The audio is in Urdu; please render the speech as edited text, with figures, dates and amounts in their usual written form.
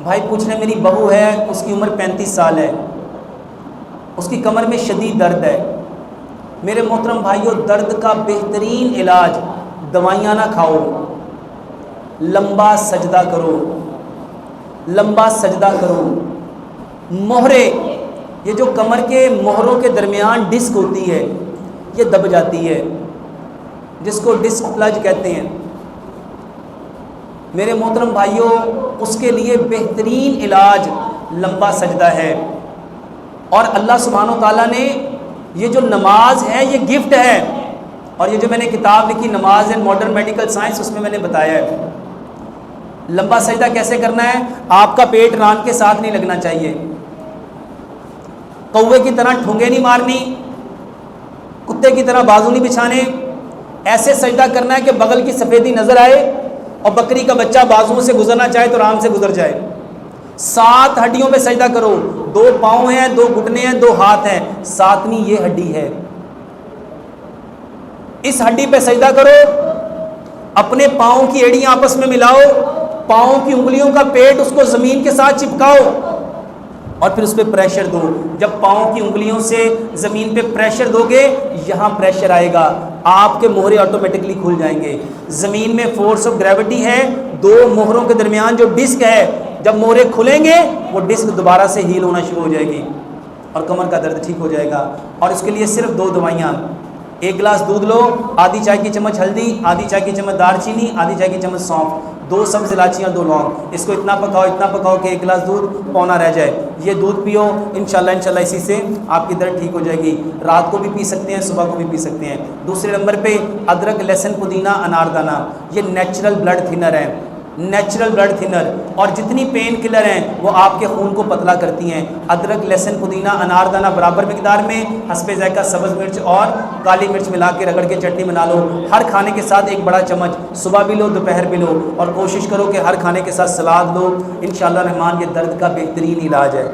بھائی پوچھ رہے میری بہو ہے، اس کی عمر 35 سال ہے، اس کی کمر میں شدید درد ہے۔ میرے محترم بھائیوں، درد کا بہترین علاج دوائیاں نہ کھاؤ، لمبا سجدہ کرو، لمبا سجدہ کرو۔ مہرے، یہ جو کمر کے مہروں کے درمیان ڈسک ہوتی ہے یہ دب جاتی ہے، جس کو ڈسک پلج کہتے ہیں۔ میرے محترم بھائیوں، اس کے لیے بہترین علاج لمبا سجدہ ہے۔ اور اللہ سبحانہ و تعالیٰ نے یہ جو نماز ہے یہ گفٹ ہے، اور یہ جو میں نے کتاب لکھی نماز اینڈ ماڈرن میڈیکل سائنس، اس میں میں نے بتایا ہے لمبا سجدہ کیسے کرنا ہے۔ آپ کا پیٹ ران کے ساتھ نہیں لگنا چاہیے، کوے کی طرح ٹھونگے نہیں مارنی، کتے کی طرح بازو نہیں بچھانے، ایسے سجدہ کرنا ہے کہ بغل کی سفیدی نظر آئے اور بکری کا بچہ بازوؤں سے گزرنا چاہے تو آرام سے گزر جائے۔ 7 ہڈیوں پہ سجدہ کرو، 2 پاؤں ہیں، 2 گھٹنے ہیں، 2 ہاتھ ہیں، 7ویں یہ ہڈی ہے، اس ہڈی پہ سجدہ کرو۔ اپنے پاؤں کی ایڑیاں آپس میں ملاؤ، پاؤں کی انگلیوں کا پیٹ اس کو زمین کے ساتھ چپکاؤ اور پھر اس پہ پریشر دو۔ جب پاؤں کی انگلیوں سے زمین پہ پریشر دو گے، یہاں پریشر آئے گا، آپ کے مہرے آٹومیٹکلی کھل جائیں گے۔ زمین میں فورس آف گریوٹی ہے، 2 مہروں کے درمیان جو ڈسک ہے، جب مہرے کھلیں گے وہ ڈسک دوبارہ سے ہیل ہونا شروع ہو جائے گی اور کمر کا درد ٹھیک ہو جائے گا۔ اور اس کے لیے صرف 2 دوائیاں، 1 گلاس دودھ لو، آدھی چائے کی چمچ ہلدی، آدھی چائے کی چمچ دار چینی، آدھی چائے کی چمچ سونف، 2 سبز الائچیاں، 2 لونگ، اس کو اتنا پکاؤ کہ 1 گلاس دودھ پونا رہ جائے۔ یہ دودھ پیو، انشاءاللہ اسی سے آپ کی درد ٹھیک ہو جائے گی۔ رات کو بھی پی سکتے ہیں، صبح کو بھی پی سکتے ہیں۔ دوسرے نمبر پہ ادرک، لہسن، پودینہ، اناردانہ، یہ نیچرل بلڈ تھنر ہے، نیچرل بلڈ تھنر، اور جتنی پین کلر ہیں وہ آپ کے خون کو پتلا کرتی ہیں۔ ادرک، لہسن، پودینہ، اناردانہ برابر مقدار میں، حسب ذائقہ سبز مرچ اور کالی مرچ ملا کے رگڑ کے چٹنی بنا لو، ہر کھانے کے ساتھ 1 بڑا چمچ، صبح بھی لو، دوپہر بھی لو، اور کوشش کرو کہ ہر کھانے کے ساتھ سلاد لو۔ انشاءاللہ رحمان یہ درد کا بہترین علاج ہے۔